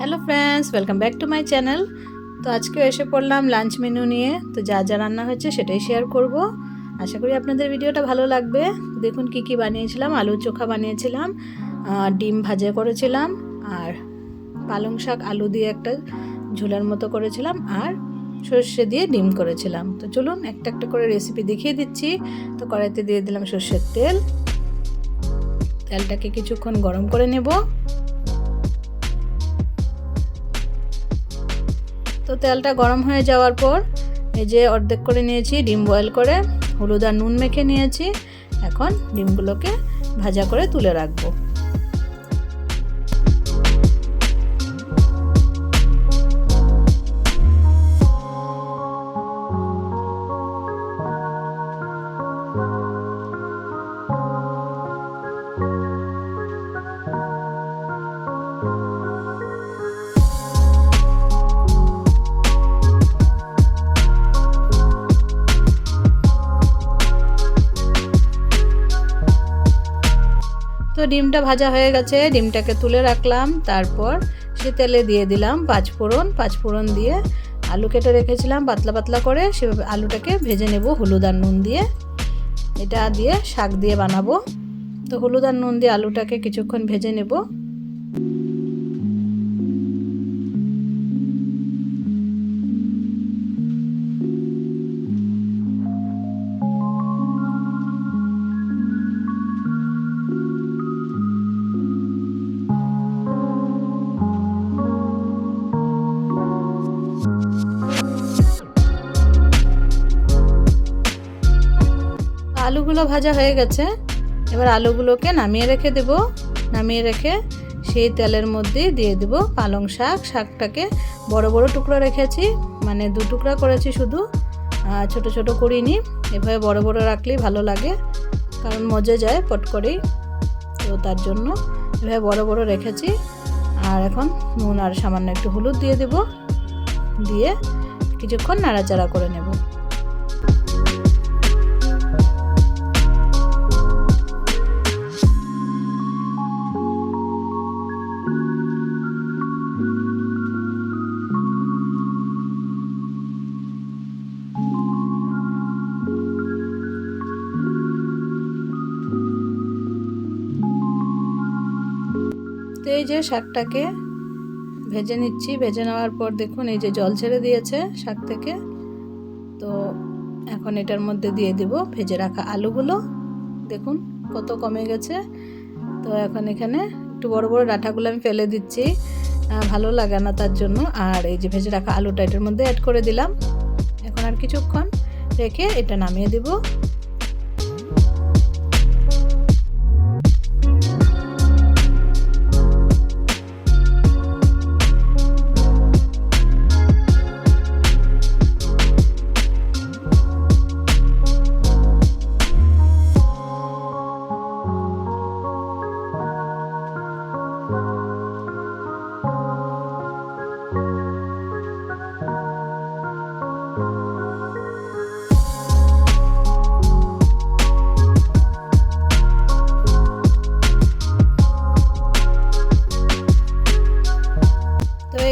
Hello friends, welcome back to my channel. তো আজকে এসে পড়লাম লাঞ্চ মেনু নিয়ে। তো যা যা রান্না হচ্ছে সেটাই শেয়ার করব। আশা করি আপনাদের ভিডিওটা ভালো লাগবে। দেখুন কি কি বানিয়েছিলাম। আলু চোখা বানিয়েছিলাম, ডিম ভাজা করেছিলাম, আর পালং শাক আলু দিয়ে একটা ঝোলের মতো করেছিলাম, আর সর্ষে দিয়ে ডিম করেছিলাম। তো চলুন একটা একটা করে রেসিপি দেখিয়ে দিচ্ছি। তো কড়াইতে দিয়ে দিলাম সর্ষের তেল। তেলটাকে কিছুক্ষণ গরম করে নেব। তো তেলটা গরম হয়ে যাওয়ার পর এই যে অর্ধেক করে নিয়েছি ডিম বয়েল করে, হলুদ আর নুন মেখে নিয়েছি। এখন ডিমগুলোকে ভাজা করে তুলে রাখবো। তো ডিমটা ভাজা হয়ে গেছে, ডিমটাকে তুলে রাখলাম। তারপর সে তেলে দিয়ে দিলাম পাঁচফোড়ন দিয়ে আলু কেটে রেখেছিলাম পাতলা পাতলা করে, সেভাবে আলুটাকে ভেজে নেব হলুদ আর নুন দিয়ে। এটা দিয়ে শাক দিয়ে বানাবো। তো হলুদ আর নুন দিয়ে আলুটাকে কিছুক্ষণ ভেজে নেব। আলুগুলো ভাজা হয়ে গেছে, এবার আলুগুলোকে নামিয়ে রেখে দেব। নামিয়ে রেখে সেই তেলের মধ্যে দিয়ে দেব পালং শাক। শাকটাকে বড় বড় টুকরো রেখেছি, মানে 2 টুকরা করেছি শুধু, ছোট ছোট করিনি। এভাবে বড় বড় রাখলেই ভালো লাগে, কারণ মজে যায় পট করেই। তো তার জন্য এভাবে বড় বড় রেখেছি। আর এখন নুন আর সামান্য একটু হলুদ দিয়ে দেব, দিয়ে কিছুক্ষণ নাড়াচাড়া করে নেব। তো এই যে শাকটাকে ভেজে নিচ্ছি। ভেজে নেওয়ার পর দেখুন এই যে জল ছেড়ে দিয়েছে শাক থেকে। তো এখন এটার মধ্যে দিয়ে দেব ভেজে রাখা আলুগুলো। দেখুন কত কমে গেছে। তো এখন এখানে একটু বড় বড় ডাঁটাগুলো আমি ফেলে দিচ্ছি, ভালো লাগে না তার জন্য। আর এই যে ভেজে রাখা আলুটা এটার মধ্যে অ্যাড করে দিলাম। এখন আর কিছুক্ষণ রেখে এটা নামিয়ে দেব।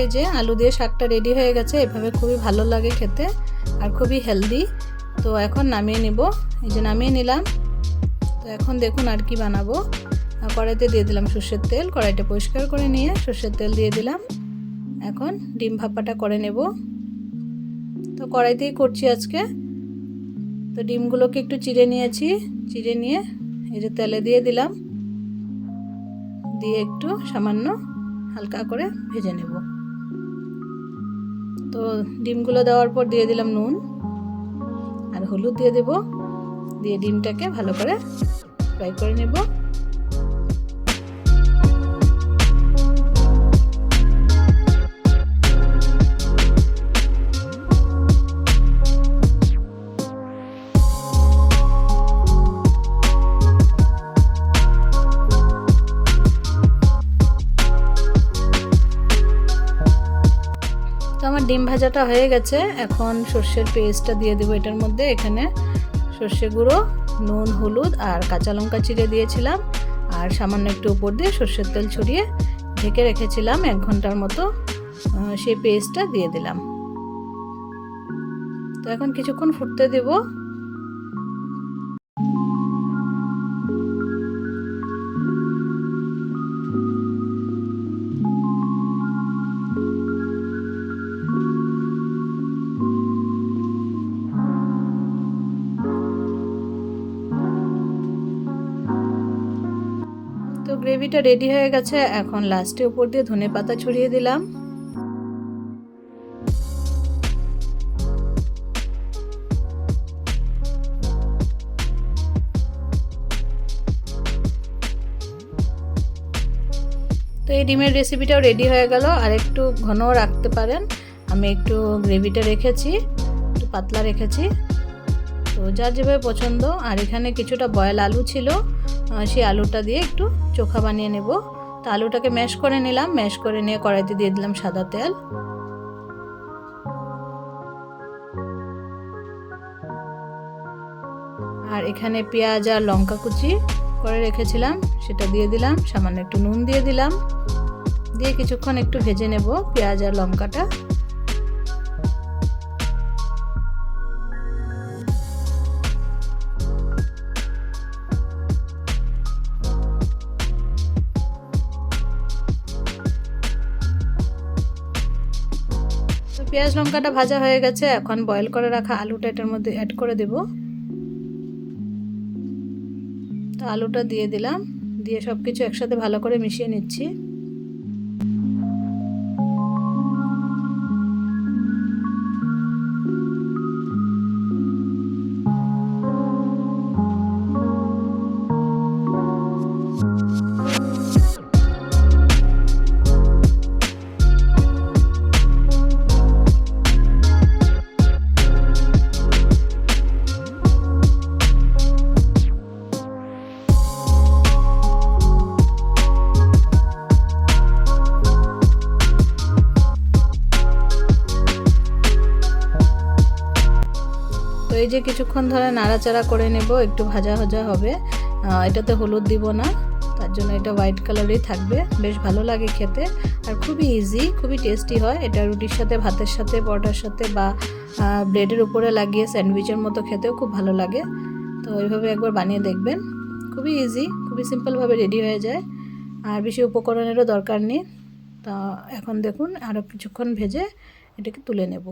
এই যে আলু দিয়ে শাকটা রেডি হয়ে গেছে। এভাবে খুবই ভালো লাগে খেতে আর খুবই হেলদি। তো এখন নামিয়ে নিব। এই যে নামিয়ে নিলাম। তো এখন দেখুন আর কি বানাবো। কড়াইতে দিয়ে দিলাম সর্ষের তেল। কড়াইটা পরিষ্কার করে নিয়ে সর্ষের তেল দিয়ে দিলাম। এখন ডিম ভাপাটা করে নেব। তো কড়াইতেই করছি আজকে। তো ডিমগুলোকে একটু চিড়ে নিয়েছি, চিড়ে নিয়ে এই যে তেলে দিয়ে দিলাম, দিয়ে একটু সামান্য হালকা করে ভেজে নেব। তো ডিমগুলো দেওয়ার পর দিয়ে দিলাম নুন আর হলুদ দিয়ে দেব, দিয়ে ডিমটাকে ভালো করে ফ্রাই করে নেব। আমার ডিম ভাজাটা হয়ে গেছে। এখন সর্ষের পেস্টটা দিয়ে দেবো এটার মধ্যে। এখানে সর্ষে গুঁড়ো, নুন, হলুদ আর কাঁচা লঙ্কা চিড়ে দিয়েছিলাম, আর সামান্য একটু উপর দিয়ে সর্ষের তেল ছড়িয়ে ঢেকে রেখেছিলাম 1 ঘন্টার মতো, সেই পেস্টটা দিয়ে দিলাম। তো এখন কিছুক্ষণ ফুটতে দেব। তো গ্রেভিটা রেডি হয়ে গেছে। এখন লাস্টে উপর দিয়ে ধনেপাতা ছড়িয়ে দিলাম। তো এই ডিমের রেসিপিটাও রেডি হয়ে গেল। আর একটু ঘন রাখতে পারেন, আমি একটু গ্রেভিটা রেখেছি, একটু পাতলা রেখেছি, তো যার যেভাবে পছন্দ। আর এখানে কিছুটা বয়েল আলু ছিল, সেই আলুটা দিয়ে একটু চোখা বানিয়ে নেব। তো আলুটাকে ম্যাশ করে নিলাম, ম্যাশ করে নিয়ে কড়াইতে দিয়ে দিলাম সাদা তেল। আর এখানে পেঁয়াজ আর লঙ্কা কুচি করে রেখেছিলাম, সেটা দিয়ে দিলাম। সামান্য একটু নুন দিয়ে দিলাম, দিয়ে কিছুক্ষণ একটু ভেজে নেব পেঁয়াজ আর লঙ্কাটা। পেঁয়াজ লঙ্কাটা ভাজা হয়ে গেছে। এখন বয়েল করে রাখা আলুটা এটার মধ্যে অ্যাড করে দেব। তো আলুটা দিয়ে দিলাম, দিয়ে সব কিছু একসাথে ভালো করে মিশিয়ে নিচ্ছি। এই যে কিছুক্ষণ ধরে নাড়াচাড়া করে নেব, একটু ভাজা ভাজা হবে। এটাতে হলুদ দিব না, তার জন্য এটা হোয়াইট কালারই থাকবে। বেশ ভালো লাগে খেতে, আর খুবই ইজি, খুবই টেস্টি হয়। এটা রুটির সাথে, ভাতের সাথে, পরোটার সাথে বা ব্রেডের উপরে লাগিয়ে স্যান্ডউইচের মতো খেতেও খুব ভালো লাগে। তো ওইভাবে একবার বানিয়ে দেখবেন, খুবই ইজি, খুবই সিম্পলভাবে রেডি হয়ে যায়, আর বেশি উপকরণেরও দরকার নেই। তা এখন দেখুন আরও কিছুক্ষণ ভেজে এটাকে তুলে নেব।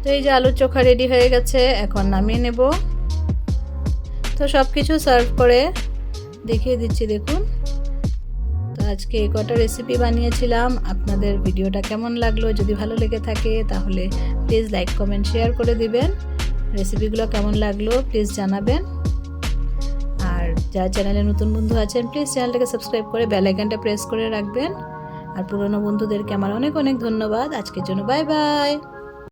তো এই যে আলুর চোখা রেডি হয়ে গেছে, এখন নামিয়ে নেব। তো সব কিছু সার্ভ করে দেখিয়ে দিচ্ছি, দেখুন। তো আজকে এই কটা রেসিপি বানিয়েছিলাম। আপনাদের ভিডিওটা কেমন লাগলো? যদি ভালো লেগে থাকে তাহলে প্লিজ লাইক, কমেন্ট, শেয়ার করে দিবেন। রেসিপিগুলো কেমন লাগলো প্লিজ জানাবেন। আর যারা চ্যানেলে নতুন বন্ধু আছেন প্লিজ চ্যানেলটাকে সাবস্ক্রাইব করে বেল আইকনটা প্রেস করে রাখবেন। আর পুরনো বন্ধুদেরকে আমার অনেক অনেক ধন্যবাদ। আজকের জন্য বাই বাই।